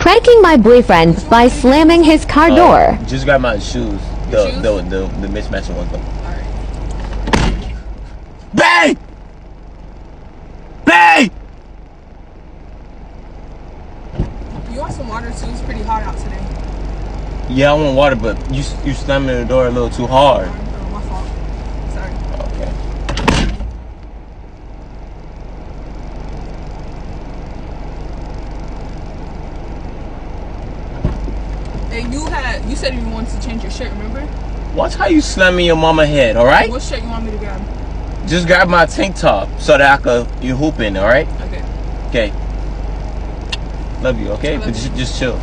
Pranking my boyfriend by slamming his car door. Just grab my shoes. The mismatching ones though. Alright. Bae! Bae! You want some water too? It's pretty hot out today. Yeah, I want water, but you slamming the door a little too hard. Oh, my fault. Sorry. Okay. Hey, you said you wanted to change your shirt, remember? Watch how you slamming your mama head, alright? What shirt you want me to grab? Just grab my tank top so that you hooping, alright? Okay. Okay. Love you, okay? I love But you. just chill.